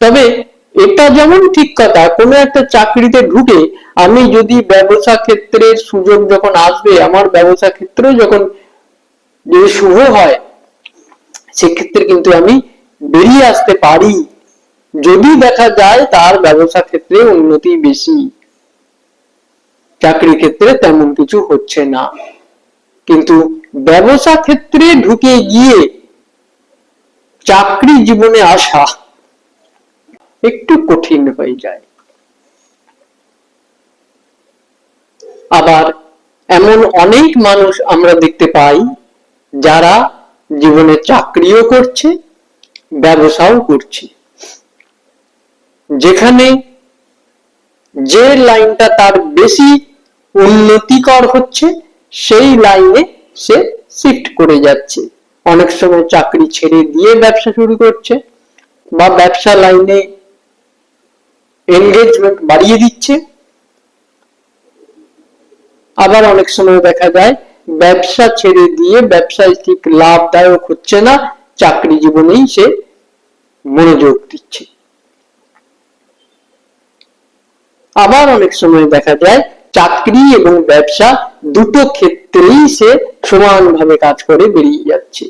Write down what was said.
তবে এটা যেমন ঠিক কথা, কোনো একটা চাকরিতে ঢুকে আমি যদি ব্যবসা ক্ষেত্রের সুযোগ যখন আসবে, আমার ব্যবসা ক্ষেত্র যখন যদি শুভ হয়, সেক্ষেত্রে কিন্তু আমি বেরিয়ে আসতে পারি যদি দেখা যায় তার ব্যবসা ক্ষেত্রে উন্নতি বেশি, চাকরি ক্ষেত্রে তেমন কিছু হচ্ছে না। কিন্তু ব্যবসা ক্ষেত্রে ঢুকে গিয়ে চাকরি জীবনে আসা একটু কঠিন হয়ে যায়। আবার এমন অনেক মানুষ আমরা দেখতে পাই যারা জীবনে চাকরিও করছে, ব্যবসাও করছে, যেখানে যে লাইনটা তার বেশি উন্নতিকর হচ্ছে সেই লাইনে সে শিফট করে যাচ্ছে। অনেক সময় চাকরি ছেড়ে দিয়ে ব্যবসা শুরু করছে বা ব্যবসা লাইনে এনগেজমেন্ট বাড়িয়ে দিচ্ছে। আবার অনেক সময় দেখা যায় ব্যবসা ছেড়ে দিয়ে ব্যবসায় ঠিক লাভদায়ক হচ্ছে না, চাকরি জীবনেই সে মনোযোগ দিচ্ছে। আবার অনেক সময় দেখা যায় চাকরি এবং ব্যবসা দুটো ক্ষেত্রেই সে সমানভাবে কাজ করে বেরিয়ে যাচ্ছে।